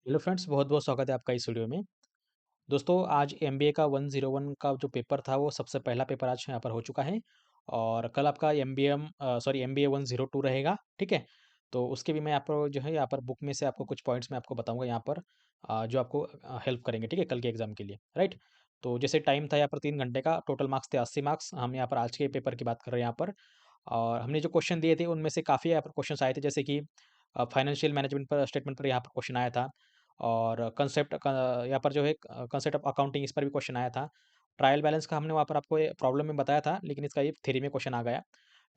Hello friends, बहुत-बहुत स्वागत है आपका इस वीडियो में। दोस्तों, आज एमबीए का 101 का जो पेपर था, वो सबसे पहला पेपर आज यहाँ पर हो चुका है और कल आपका एमबीए 102 रहेगा, ठीक है? तो उसके भी मैं आपको जो है यहाँ पर बुक में से आपको कुछ पॉइंट्स मैं आपको बताऊँगा यहाँ पर जो आपको हेल्प करेंगे, ठीक है? कल के एग्ज़ाम के लिए, राइट? तो जैसे टाइम था यहाँ पर 3 घंटे का, टोटल मार्क्स थे 80 मार्क्स। हम यहाँ पर आज के पेपर की बात कर रहे हैं यहाँ पर और हमने जो क्वेश्चन दिए थे, उनमें से काफ़ी यहाँ पर क्वेश्चन्स आए थे, जैसे कि फाइनेंशियल मैनेजमेंट पर स्टेटमेंट पर यहाँ पर क्वेश्चन आया था। और यहाँ पर जो है कांसेप्ट ऑफ अकाउंटिंग इस पर भी क्वेश्चन आया था। ट्रायल बैलेंस का हमने वहाँ पर आपको प्रॉब्लम में बताया था, लेकिन इसका ये थ्योरी में क्वेश्चन आ गया,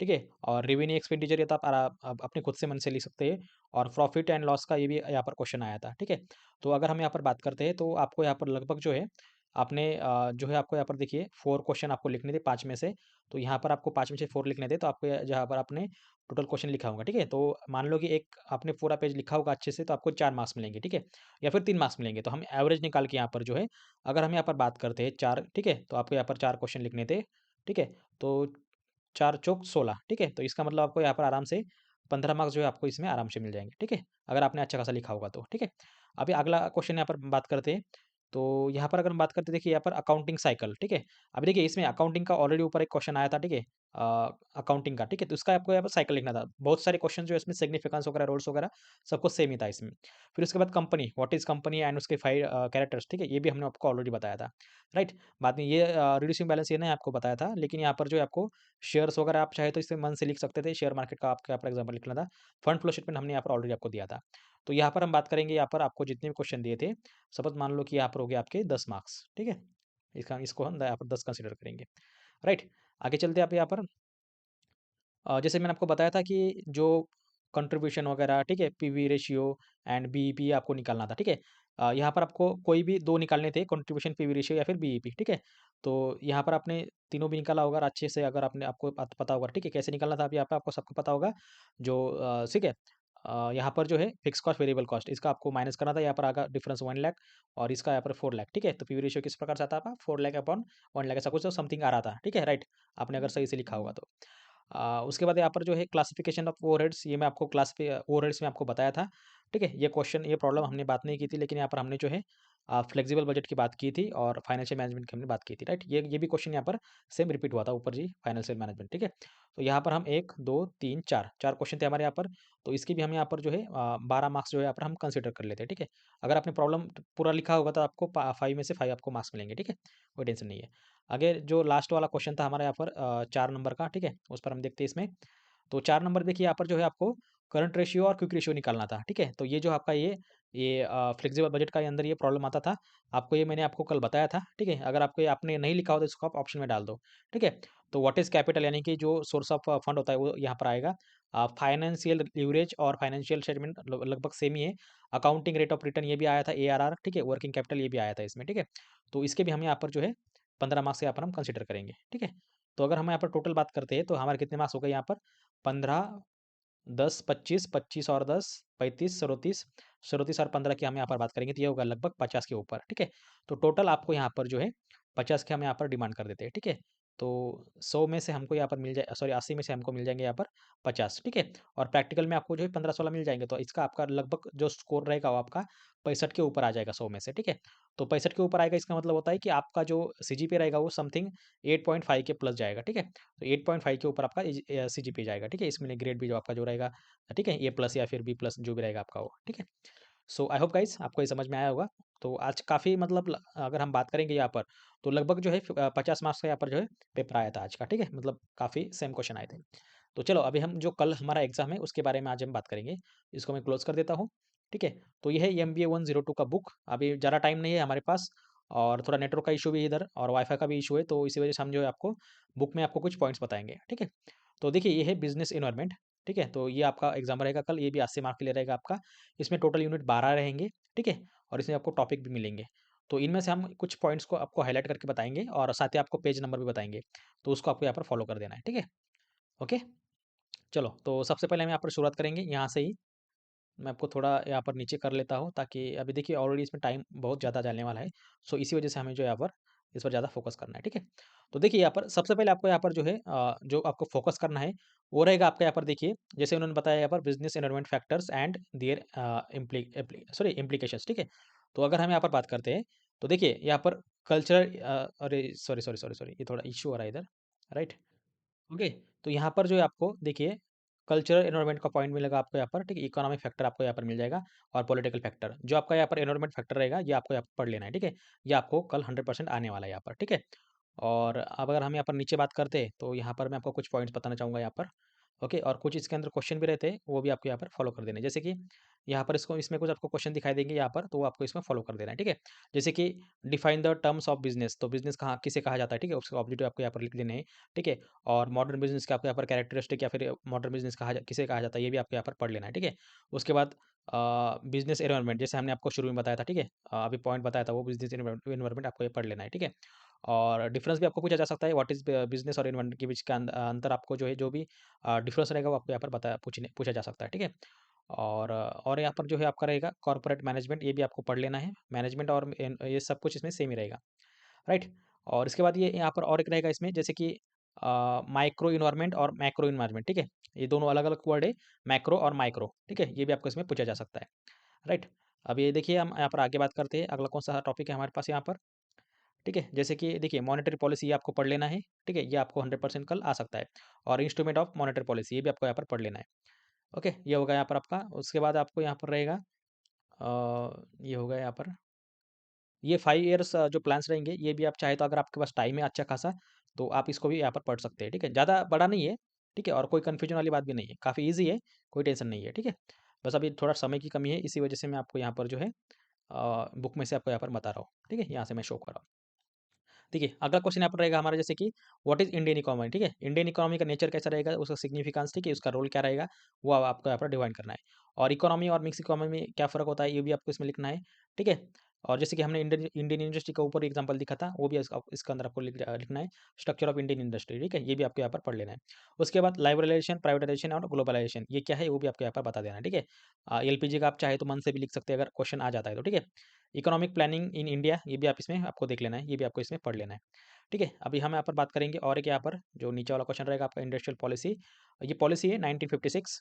ठीक है? और रेवेन्यू एक्सपेंडिचर ये तो आप अपने खुद से मन से लिख सकते हैं और प्रॉफिट एंड लॉस का ये भी यहाँ पर क्वेश्चन आया था, ठीक है? तो अगर हम यहाँ पर बात करते हैं तो आपको यहाँ पर लगभग जो है आपने जो है आपको यहाँ पर देखिए 4 क्वेश्चन आपको लिखने थे 5 में से, तो यहाँ पर आपको 5 में से 4 लिखने थे, तो आपको जहाँ पर आपने टोटल क्वेश्चन लिखा होगा, ठीक है? तो मान लो कि एक आपने पूरा पेज लिखा होगा अच्छे से, तो आपको 4 मार्क्स मिलेंगे, ठीक है? या फिर 3 मार्क्स मिलेंगे। तो हम एवरेज निकाल के यहाँ पर जो है, अगर हम यहाँ पर बात करते हैं 4, ठीक है? तो आपको यहाँ पर 4 क्वेश्चन लिखने थे, ठीक है? तो 4 चौक 16, ठीक है? तो इसका मतलब आपको यहाँ पर आराम से 15 मार्क्स जो है आपको इसमें आराम से मिल जाएँगे, ठीक है? अगर आपने अच्छा खासा लिखा होगा तो, ठीक है? अभी अगला क्वेश्चन यहाँ पर बात करते हैं, तो यहाँ पर अगर हम बात करते हैं देखिए यहाँ पर अकाउंटिंग साइकिल, ठीक है? अभी देखिए इसमें अकाउंटिंग का ऑलरेडी ऊपर एक क्वेश्चन आया था, ठीक है? अकाउंटिंग का, ठीक है? तो इसका आपको यहाँ पर साइकिल लिखना था। बहुत सारे क्वेश्चन जो है इसमें सिग्निफिकेंस वगैरह, रोल्स वगैरह सब कुछ सेम ही था इसमें। फिर उसके बाद company, what is company and उसके 5 कैरेक्टर्स, ठीक है? ये भी हमने आपको ऑलरेडी बताया था, राइट? बाद में ये रिड्यूसिंग बैलेंस ये नहीं आपको बताया था, लेकिन यहाँ पर जो है आपको शेयर्स वगैरह आप चाहे तो इसे मन से लिख सकते थे, शेयर मार्केट का आपको यहाँ पर एग्जाम्पल लिखना था। फंड फ्लो स्टेटमेंट हमने यहाँ पर ऑलरेडी आपको दिया था। तो यहाँ पर हम बात करेंगे, यहाँ पर आपको जितने भी क्वेश्चन दिए थे, सपोज़ मान लो कि यहाँ पर हो गए आपके 10 मार्क्स, ठीक है? इसको हम यहाँ पर 10 कंसीडर करेंगे, राइट? आगे चलते हैं आप यहाँ पर जैसे मैंने आपको बताया था कि जो कंट्रीब्यूशन वगैरह, ठीक है? पीवी रेशियो एंड बीईपी आपको निकालना था, ठीक है? यहाँ पर आपको कोई भी 2 निकालने थे, कंट्रीब्यूशन, पीवी रेशियो या फिर बीईपी, ठीक है? तो यहाँ पर आपने तीनों भी निकाला होगा और अच्छे से, अगर आपने आपको पता होगा, ठीक है? कैसे निकालना था अब यहाँ पे आपको सबको पता होगा। जो ठीक है? यहाँ पर जो है फिक्स कॉस्ट, वेरिएबल कॉस्ट, इसका आपको माइनस करना था, यहाँ पर आगा डिफरेंस 1 लाख और इसका यहाँ पर 4 लाख, ठीक है? तो पीवी रेशियो किस प्रकार से आता था? 4 लाख अपॉन 1 लाख, ऐसा कुछ तो समथिंग आ रहा था, ठीक है? राइट? आपने अगर सही से लिखा होगा तो। उसके बाद यहाँ पर जो है क्लासिफिकेशन ऑफ ओवरहेड्स, ये मैं आपको ओवरहेड्स में आपको बताया था, ठीक है? ये प्रॉब्लम हमने बात नहीं की थी, लेकिन यहाँ पर हमने जो है फ्लेक्सिबल बजट की बात की थी और फाइनेंशियल मैनेजमेंट की हमने बात की थी, राइट? ये भी क्वेश्चन यहाँ पर सेम रिपीट हुआ था ऊपर जी, फाइनेंशियल मैनेजमेंट, ठीक है? तो यहाँ पर हम 1, 2, 3, 4 क्वेश्चन थे हमारे यहाँ पर, तो इसकी भी हम यहाँ पर जो है 12 मार्क्स जो है यहाँ पर हम कंसीडर कर लेते हैं, ठीक है? अगर आपने प्रॉब्लम पूरा लिखा होगा तो आपको 5 में से 5 आपको मार्क्स मिलेंगे, ठीक है? कोई टेंशन नहीं है। आगे जो लास्ट वाला क्वेश्चन था हमारा यहाँ पर 4 नंबर का, ठीक है? उस पर हम देखते हैं इसमें। तो 4 नंबर देखिए यहाँ पर जो है आपको करंट रेशियो और क्विक रेशियो निकालना था, ठीक है? तो ये जो आपका ये फ्लेक्सिबल बजट का अंदर ये प्रॉब्लम आता था, आपको ये मैंने आपको कल बताया था, ठीक है? अगर आपको ये आपने नहीं लिखा हो तो इसको आप ऑप्शन में डाल दो, ठीक है? तो व्हाट इज़ कैपिटल, यानी कि जो सोर्स ऑफ फंड होता है वो यहाँ पर आएगा। फाइनेंशियल लीवरेज और फाइनेंशियल स्टेटमेंट लगभग सेम ही है। अकाउंटिंग रेट ऑफ रिटर्न ये भी आया था, एआरआर, ठीक है? वर्किंग कैपिटल ये भी आया था इसमें, ठीक है? तो इसके भी हम यहाँ पर जो है 15 मार्क्स यहाँ पर हम कंसीडर करेंगे, ठीक है? तो अगर हम यहाँ पर टोटल बात करते हैं तो हमारे कितने मार्क्स हो गए यहाँ पर 15, 10, 25, 25 और 10, 35, 37, 37 और 15 की हम यहाँ पर बात करेंगे तो ये होगा लगभग 50 के ऊपर, ठीक है? तो टोटल आपको यहाँ पर जो है 50 के हम यहाँ पर डिमांड कर देते हैं, ठीक है? तो 100 में से हमको यहाँ पर मिल जाए, सॉरी 80 में से हमको मिल जाएँगे यहाँ पर 50, ठीक है? और प्रैक्टिकल में आपको जो है 15-16 मिल जाएँगे, तो इसका आपका लगभग जो स्कोर रहेगा वो आपका 65 के ऊपर आ जाएगा 100 में से, ठीक है? तो 65 के ऊपर आएगा, इसका मतलब होता है कि आपका जो सीजीपीए रहेगा वो समथिंग 8.5 के प्लस जाएगा, ठीक है? तो 8.5 के ऊपर आपका सीजीपीए जाएगा, ठीक है? इसमें ग्रेड भी जो आपका जो रहेगा, ठीक है? ए प्लस या फिर बी प्लस जो भी रहेगा आपका वो, ठीक है? सो आई होप गाइस आपको ये समझ में आया होगा। तो आज काफ़ी मतलब अगर हम बात करेंगे यहाँ पर, तो लगभग जो है 50 मार्क्स का यहाँ पर जो है पेपर आया था आज का, ठीक है? मतलब काफ़ी सेम क्वेश्चन आए थे। तो चलो अभी हम जो कल हमारा एग्ज़ाम है उसके बारे में आज हम बात करेंगे। इसको मैं क्लोज़ कर देता हूँ, ठीक है? तो ये है एमबीए 102 का बुक। अभी ज़्यादा टाइम नहीं है हमारे पास और थोड़ा नेटवर्क का इश्यू भी है इधर और वाईफ़ाई का भी इश्यू है, तो इसी वजह से हम जो है आपको बुक में आपको कुछ पॉइंट्स बताएँगे, ठीक है? तो देखिए ये है बिज़नेस एनवायरनमेंट, ठीक है? तो ये आपका एग्ज़ाम रहेगा कल, ये भी 80 मार्क के लिए रहेगा आपका। इसमें टोटल यूनिट 12 रहेंगे, ठीक है? और इसमें आपको टॉपिक भी मिलेंगे। तो इनमें से हम कुछ पॉइंट्स को आपको हाइलाइट करके बताएँगे और साथ ही आपको पेज नंबर भी बताएँगे। तो उसको आपको यहाँ पर फ़ॉलो कर देना है, ठीक है? ओके? चलो, तो सबसे पहले हम यहाँ पर शुरुआत करेंगे यहाँ से ही। मैं आपको थोड़ा यहाँ पर नीचे कर लेता हूँ ताकि अभी देखिए ऑलरेडी इसमें टाइम बहुत ज़्यादा जाने वाला है। सो इसी वजह से हमें जो यहाँ पर इस पर ज़्यादा फोकस करना है, ठीक है? तो देखिए यहाँ पर सबसे पहले आपको यहाँ पर जो है जो आपको फोकस करना है, वो रहेगा आपका यहाँ पर देखिए, जैसे उन्होंने बताया यहाँ पर business environment factors and their implications, ठीक है? तो अगर हम यहाँ पर बात करते हैं, तो देखिए यहाँ पर कल्चरल अरे सॉरी, ये थोड़ा इश्यू आ रहा है इधर, राइट? ओके, तो यहाँ पर जो है आपको देखिए कल्चरल एनवायरनमेंट का पॉइंट मिलेगा आपको यहाँ पर, ठीक है? इकोनॉमिक फैक्टर आपको यहाँ पर मिल जाएगा और पॉलिटिकल फैक्टर। जो आपका यहाँ पर एनवायरनमेंट फैक्टर रहेगा, ये आपको यहाँ पर पढ़ लेना है, ठीक है? ये आपको कल 100% आने वाला है यहाँ पर, ठीक है? और अब अगर हम यहाँ पर नीचे बात करते हैं, तो यहाँ पर मैं आपको कुछ पॉइंट्स बताना चाहूँगा यहाँ पर, ओके? और कुछ इसके अंदर क्वेश्चन भी रहते हैं, वो भी आपको यहाँ पर फॉलो कर देने हैं। जैसे कि यहाँ पर इसमें कुछ आपको क्वेश्चन दिखाई देंगे यहाँ पर, तो वो आपको इसमें फॉलो कर देना है, ठीक है? जैसे कि define the terms of business, तो बिज़नेस कहाँ किसे कहा जाता है, ठीक है? उसके ऑब्जेक्टिव आपको यहाँ पर लिख देने हैं, ठीक है? और मॉडर्न बिज़नेस के आपको यहाँ पर कैरेक्टरिस्टिक या फिर मॉडर्न बिज़नेस किसे कहा जाता है, ये भी आपको यहाँ पर पढ़ लेना है, ठीक है? उसके बाद बिज़नेस एनवायरनमेंट जैसे हमने आपको शुरू में बताया था, ठीक है? अभी पॉइंट बताया था वो बिज़नेस एनवायरनमेंट आपको ये पढ़ लेना है, ठीक है? और डिफरेंस भी आपको पूछा जा सकता है, व्हाट इज़ बिज़नेस और एनवायरनमेंट के बीच का अंतर आपको जो है जो भी डिफरेंस रहेगा वो आपको यहाँ पर पूछा जा सकता है, ठीक है? और यहाँ पर जो है आपका रहेगा कॉर्पोरेट मैनेजमेंट, ये भी आपको पढ़ लेना है। मैनेजमेंट और ये सब कुछ इसमें सेम ही रहेगा, राइट? और इसके बाद ये यहाँ पर और एक रहेगा इसमें जैसे कि माइक्रो इन्वायरमेंट और मैक्रो इन्वायरमेंट, ठीक है? ये दोनों अलग-अलग वर्ड है, मैक्रो और माइक्रो, ठीक है? ये भी आपको इसमें पूछा जा सकता है, राइट? अब ये देखिए हम यहाँ पर आगे बात करते हैं, अगला कौन-सा टॉपिक है हमारे पास यहाँ पर, ठीक है? जैसे कि देखिए मॉनेटरी पॉलिसी ये आपको पढ़ लेना है, ठीक है? ये आपको 100% कल आ सकता है और इंस्ट्रूमेंट ऑफ मॉनेटरी पॉलिसी ये भी आपको यहाँ पर पढ़ लेना है, ओके? ये होगा यहाँ पर आपका, उसके बाद आपको यहाँ पर रहेगा ये होगा यहाँ पर ये 5 इयर्स जो प्लान्स रहेंगे, ये भी आप चाहे तो अगर आपके पास टाइम है अच्छा खासा, तो आप इसको भी यहाँ पर पढ़ सकते हैं, ठीक है? ज़्यादा बड़ा नहीं है, ठीक है? और कोई कन्फ्यूजन वाली बात भी नहीं है, काफ़ी ईज़ी है, कोई टेंशन नहीं है, ठीक है? बस अभी थोड़ा समय की कमी है, इसी वजह से मैं आपको यहाँ पर जो है बुक में से आपको यहाँ पर बता रहा हूँ, ठीक है? यहाँ से मैं शो कर रहा हूँ। देखिए, अगला क्वेश्चन यहाँ पर रहेगा हमारा जैसे कि व्हाट इज़ इंडियन इकोनॉमी, ठीक है? इंडियन इकोनॉमी का नेचर कैसा रहेगा, उसका सिग्निफिकेंस, ठीक है? उसका रोल क्या रहेगा, वो आपको यहाँ पर डिफाइन करना है। और इकोनॉमी और मिक्स इकोनॉमी में क्या फ़र्क होता है, ये भी आपको इसमें लिखना है, ठीक है? और जैसे कि हमने इंडियन इंडियन इंडस्ट्री का ऊपर एग्जांपल दिखा था, वो भी इसके अंदर आपको लिखना है, स्ट्रक्चर ऑफ इंडियन इंडस्ट्री, ठीक है? ये भी आपको यहाँ पर पढ़ लेना है। उसके बाद लिबरलाइजेशन, प्राइवेटाइजेशन और ग्लोबलाइजेशन, ये क्या है, वो भी आपको यहाँ पर बता देना है, ठीक है? एलपीजी का आप चाहे तो मन से भी लिख सकते हैं अगर क्वेश्चन आ जाता है तो, ठीक है? इकोनॉमिक प्लानिंग इन इंडिया, ये भी आप इसमें आपको देख लेना है, ये भी आपको इसमें पढ़ लेना है। ठीक है, अभी हम यहाँ पर बात करेंगे और एक यहाँ पर जो नीचे वाला क्वेश्चन रहेगा आपका इंडस्ट्रियल पॉलिसी, ये पॉलिसी है 1956।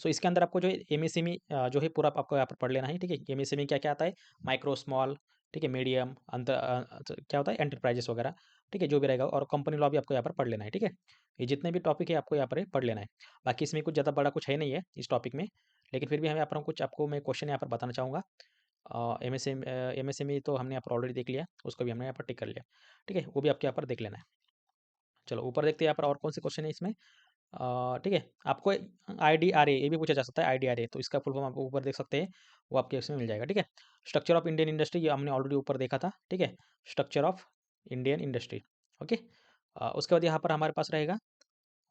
सो इसके अंदर आपको जो एमएसएमई जो है पूरा आपको यहाँ पर पढ़ लेना है, ठीक है? एमएसएमई क्या क्या आता है, माइक्रो स्मॉल, ठीक है, मीडियम क्या होता है एंटरप्राइजेस वगैरह, ठीक है, जो भी रहेगा, और कंपनी लॉ भी आपको यहाँ पर पढ़ लेना है, ठीक है? ये जितने भी टॉपिक है आपको यहाँ पर पढ़ लेना है। बाकी इसमें कुछ ज़्यादा बड़ा कुछ है नहीं है इस टॉपिक में, लेकिन फिर भी हम यहाँ पर कुछ आपको मैं क्वेश्चन यहाँ पर बताना चाहूँगा। एमएसएमई तो हमने यहाँ पर ऑलरेडी देख लिया, उसको भी हमने यहाँ पर टिक कर लिया, ठीक है? वो भी आपके यहाँ पर देख लेना है। चलो ऊपर देखते हैं यहाँ पर और कौन से क्वेश्चन है इसमें। ठीक है, आपको आईडीआरए ये भी पूछा जा सकता है, आईडीआरए तो इसका फुल फॉर्म आप ऊपर देख सकते हैं, वो आपके इसमें मिल जाएगा, ठीक है? स्ट्रक्चर ऑफ इंडियन इंडस्ट्री ये हमने ऑलरेडी ऊपर देखा था, ठीक है? Structure of Indian industry, okay? उसके बाद यहाँ पर हमारे पास रहेगा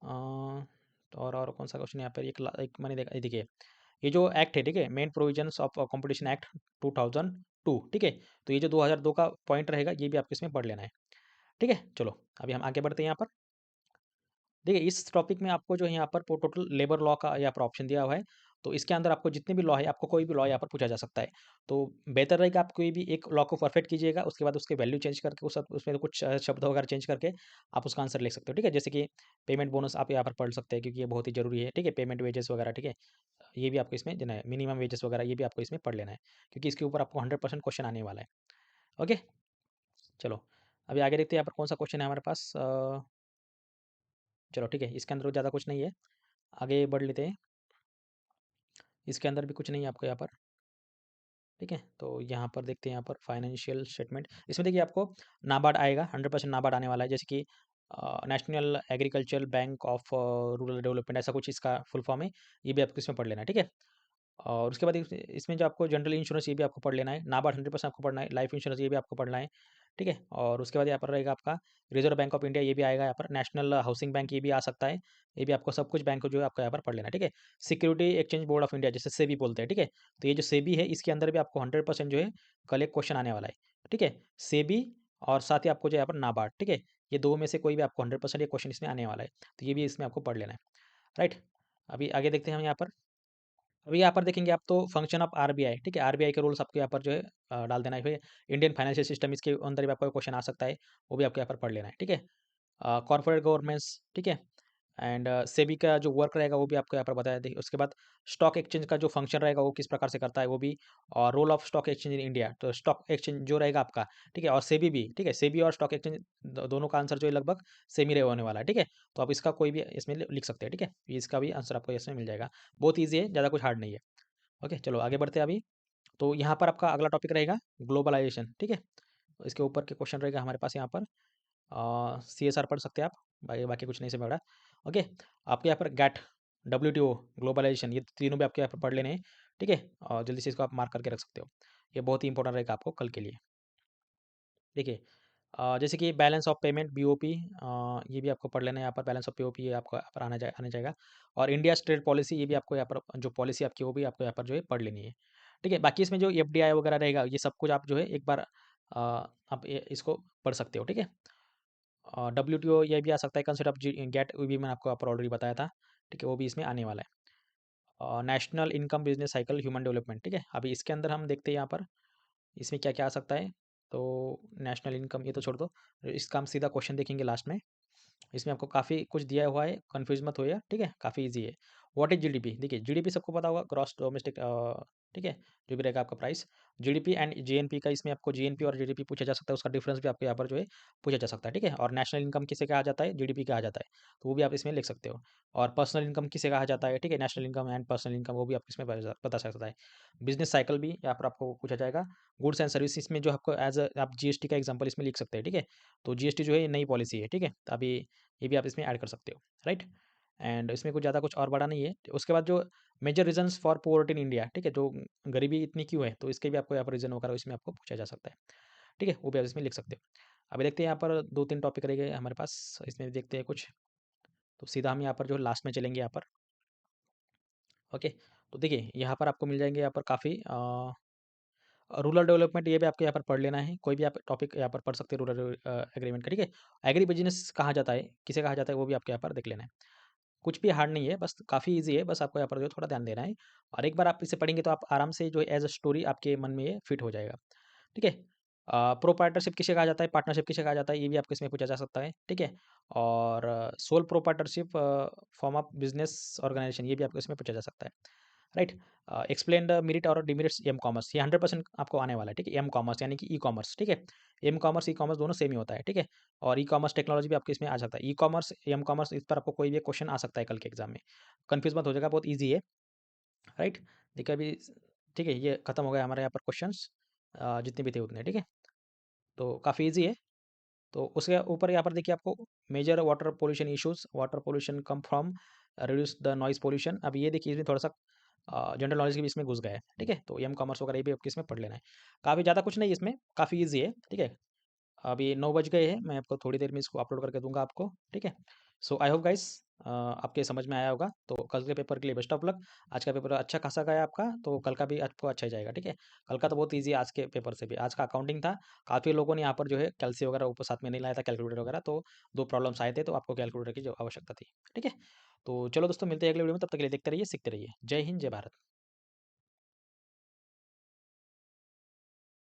तो और कौन सा क्वेश्चन यहाँ पर एक मैंने देखा, ये देखिए ये जो एक्ट है, ठीक है, main provisions of competition act 2002, ठीक है? तो ये जो 2002 का पॉइंट रहेगा, ये भी आपको इसमें पढ़ लेना है, ठीक है? चलो अभी हम आगे बढ़ते हैं यहाँ पर। देखिए, इस टॉपिक में आपको जो है यहाँ पर टोटल लेबर लॉ का यहाँ पर ऑप्शन दिया हुआ है, तो इसके अंदर आपको जितने भी लॉ है, आपको कोई भी लॉ यहाँ पर पूछा जा सकता है। तो बेहतर रहेगा आप कोई भी एक लॉ को परफेक्ट कीजिएगा, उसके बाद उसके वैल्यू चेंज करके उसमें कुछ शब्द वगैरह चेंज करके आप उसका आंसर लिख सकते हो, ठीक है? जैसे कि पेमेंट बोनस आप यहाँ पर पढ़ सकते हैं क्योंकि ये बहुत ही ज़रूरी है, ठीक है? पेमेंट वेजेस वगैरह, ठीक है? ये भी आपको इसमें देना है, मिनिमम वेजेस वगैरह ये भी आपको इसमें पढ़ लेना है, क्योंकि इसके ऊपर आपको 100% क्वेश्चन आने वाला है, ओके? चलो, अभी आगे देखते हैं यहाँ पर कौन सा क्वेश्चन है हमारे पास चलो ठीक है, इसके अंदर ज़्यादा कुछ नहीं है, आगे बढ़ लेते हैं। इसके अंदर भी कुछ नहीं है आपको यहाँ पर, ठीक है? तो यहाँ पर देखते हैं यहाँ पर फाइनेंशियल स्टेटमेंट, इसमें देखिए आपको नाबार्ड आएगा, 100% नाबार्ड आने वाला है, जैसे कि national agricultural bank of rural development ऐसा कुछ इसका फुल फॉर्म है, ये भी आपको इसमें पढ़ लेना है, ठीक है? और उसके बाद इसमें जो आपको जनरल इंश्योरेंस ये भी आपको पढ़ लेना है, नाबार्ड 100% आपको पढ़ना है, लाइफ इंश्योरेंस ये भी आपको पढ़ना है, ठीक है? और उसके बाद यहाँ पर रहेगा आपका रिजर्व बैंक ऑफ इंडिया ये भी आएगा यहाँ पर, नेशनल हाउसिंग बैंक ये भी आ सकता है, ये भी आपको सब कुछ बैंक जो है आपको यहाँ पर पढ़ लेना है, ठीक है? Security exchange board of India जिसे सेबी बोलते हैं, ठीक है? तो ये जो सेबी है इसके अंदर भी आपको 100% जो है कल एक क्वेश्चन आने वाला है, ठीक है? सेबी और साथ ही आपको जो है यहाँ पर नाबार्ड, ठीक है? ये दो में से कोई भी आपको 100% ये क्वेश्चन इसमें आने वाला है, तो ये भी इसमें आपको पढ़ लेना है, राइट? अभी आगे देखते हैं हम यहाँ पर अभी यहाँ पर देखेंगे आप तो फंक्शन ऑफ आरबीआई, ठीक है, आरबीआई के रूल्स आपको यहाँ पर जो है डाल देना है। फिर इंडियन फाइनेंशियल सिस्टम, इसके अंदर भी आपको क्वेश्चन आ सकता है, वो भी आपको यहाँ पर पढ़ लेना है, ठीक है। कॉर्पोरेट गवर्नेंस, ठीक है। एंड सेबी का जो वर्क रहेगा वो भी आपको यहाँ पर बताया। देखिए उसके बाद स्टॉक एक्सचेंज का जो फंक्शन रहेगा वो किस प्रकार से करता है वो भी, और role of stock exchange in India, तो स्टॉक एक्सचेंज जो रहेगा आपका, ठीक है, और सेबी भी, ठीक है, सेबी और स्टॉक एक्सचेंज दोनों का आंसर जो है लगभग सेम ही होने वाला है, ठीक है। तो आप इसका कोई भी इसमें लिख सकते हैं, ठीक है, इसका भी आंसर आपको इसमें मिल जाएगा। बहुत ईजी है, ज़्यादा कुछ हार्ड नहीं है। ओके, चलो आगे बढ़ते हैं अभी। तो यहाँ पर आपका अगला टॉपिक रहेगा ग्लोबलाइजेशन, ठीक है। इसके ऊपर के क्वेश्चन रहेगा हमारे पास यहाँ पर। CSR पढ़ सकते हैं आप, बाकी बाकी कुछ नहीं से पढ़ा। ओके, आपके यहाँ पर गैट, WTO, ग्लोबलाइजेशन, ये तीनों भी आपके यहाँ पर पढ़ लेने हैं, ठीक है। और जल्दी से इसको आप मार्क करके रख सकते हो, ये बहुत ही इंपॉर्टेंट रहेगा आपको कल के लिए। देखिए जैसे कि बैलेंस ऑफ पेमेंट, BOP, ये भी आपको पढ़ लेना है यहाँ पर। बैलेंस ऑफ POP ये आपको यहाँ पर आने जाएगा। और इंडिया ट्रेड पॉलिसी, ये भी आपको यहाँ पर जो पॉलिसी आपकी वो भी आपको यहाँ पर जो है पढ़ लेनी है, ठीक है। बाकी इसमें जो FDI वगैरह रहेगा ये सब कुछ आप जो है एक बार आप इसको पढ़ सकते हो, ठीक है। WTO ये भी आ सकता है, कंसेप्ट ऑफ गेट, भी मैंने आपको यहाँ पर ऑलरेडी बताया था, ठीक है, वो भी इसमें आने वाला है। National income business cycle human development, ठीक है। अभी इसके अंदर हम देखते हैं यहाँ पर इसमें क्या क्या आ सकता है। तो नेशनल इनकम ये तो छोड़ दो, इसका हम सीधा क्वेश्चन देखेंगे लास्ट में। इसमें आपको काफ़ी कुछ दिया हुआ है, कंफ्यूज मत होइए, ठीक है, काफ़ी इजी है। व्हाट इज GDP, देखिए GDP सबको पता होगा, ग्रॉस डोमेस्टिक, ठीक है, जो भी रहेगा आपका प्राइस। GDP एंड GNP का, इसमें आपको GNP और GDP पूछा जा सकता है, उसका डिफरेंस भी आपको यहाँ पर जो है पूछा जा सकता है, ठीक है। और नेशनल इनकम किसे कहा जाता है, GDP कहा जाता है, तो वो भी आप इसमें लिख सकते हो। और पर्सनल इनकम किसे कहा जाता है, ठीक है, national income and personal income, वो भी आप इसमें बता सकता है। बिजनेस साइकिल भी यहाँ पर आपको पूछा जाएगा। गुड्स एंड सर्विस, इसमें जो आपको एज आप GST का एग्जाम्पल इसमें लिख सकते हैं, ठीक है। तो GST जो है ये नई पॉलिसी है, ठीक है, तो अभी ये भी आप इसमें ऐड कर सकते हो, राइट। एंड इसमें कुछ ज़्यादा कुछ और बड़ा नहीं है। उसके बाद जो major reasons for poverty in India, ठीक है, जो गरीबी इतनी क्यों है, तो इसके भी आपको यहाँ पर रीजन वगैरह इसमें आपको पूछा जा सकता है, ठीक है, वो भी आप इसमें लिख सकते हो। अभी देखते हैं यहाँ पर 2-3 टॉपिक रह गए हमारे पास, इसमें भी देखते हैं कुछ। तो सीधा हम यहाँ पर जो लास्ट में चलेंगे यहाँ पर। ओके, तो देखिए यहाँ पर आपको मिल जाएंगे यहाँ पर काफ़ी रूरल डेवलपमेंट, ये भी आपको यहाँ पर पढ़ लेना है। कोई भी आप टॉपिक यहाँ पर पढ़ सकते हैं रूरल एग्रीमेंट का, ठीक है। एग्री बिजनेस कहा जाता है, किसे कहा जाता है, वो भी आपको यहाँ पर देख लेना है। कुछ भी हार्ड नहीं है, बस काफ़ी ईज़ी है, बस आपको यहाँ पर जो है थोड़ा ध्यान देना है। और एक बार आप इसे पढ़ेंगे तो आप आराम से जो है एज़ अ स्टोरी आपके मन में ये फिट हो जाएगा, ठीक है। प्रोप्राइटरशिप किसे कहा जाता है, पार्टनरशिप किसे कहा जाता है, ये भी आपको इसमें पूछा जा सकता है, ठीक है। और sole proprietorship, form of business organisation, ये भी आपको इसमें पूछा जा सकता है, राइट। एक्सप्लेन द मेरिट और डिमेरिट्स एम कॉमर्स, ये 100% आपको आने वाला है, ठीक है। एम कॉमर्स यानी कि ई-कॉमर्स, ठीक है। एम कॉमर्स, ई-कॉमर्स दोनों सेम ही होता है, ठीक है। और ई-कॉमर्स टेक्नोलॉजी भी आपके इसमें आ सकता है। ई-कॉमर्स, एम कॉमर्स, इस पर आपको कोई भी क्वेश्चन आ सकता है कल के एग्जाम में, कंफ्यूज मत हो जाएगा, बहुत ईजी है, राइट। देखिए अभी, ठीक है, ये खत्म हो गया हमारे यहाँ पर क्वेश्चंस, जितने भी थे उतने, ठीक है। तो काफ़ी ईजी है। तो उसके ऊपर यहाँ पर देखिए आपको major water pollution issues, water pollution come from reduce the noise pollution. अब ये देखिए इसमें थोड़ा सा जनरल नॉलेज के भी इसमें घुस गया है, ठीक है। तो एम कॉमर्स वगैरह ये भी आपको इसमें पढ़ लेना है। काफ़ी ज़्यादा कुछ नहीं इसमें, काफ़ी ईजी है, ठीक है। अभी 9 बज गए हैं, मैं आपको थोड़ी देर में इसको अपलोड करके दूंगा आपको, ठीक है। सो आई होप गाइस आपके समझ में आया होगा। तो कल के पेपर के लिए बेस्ट ऑफ लक। आज का पेपर अच्छा खासा गया आपका, तो कल का भी आपको अच्छा ही जाएगा, ठीक है। कल का तो बहुत ईजी है, आज के पेपर से भी। आज का अकाउंटिंग था, काफ़ी लोगों ने यहाँ पर जो है कैलसी वगैरह ऊपर साथ में नहीं लाया था, कैलकुलेटर वगैरह, तो 2 प्रॉब्लम्स आए थे, तो आपको कैलकुलेटर की जो आवश्यकता थी, ठीक है। तो चलो दोस्तों, मिलते हैं अगले वीडियो में, तब तक के लिए देखते रहिए, सीखते रहिए। जय हिंद, जय भारत।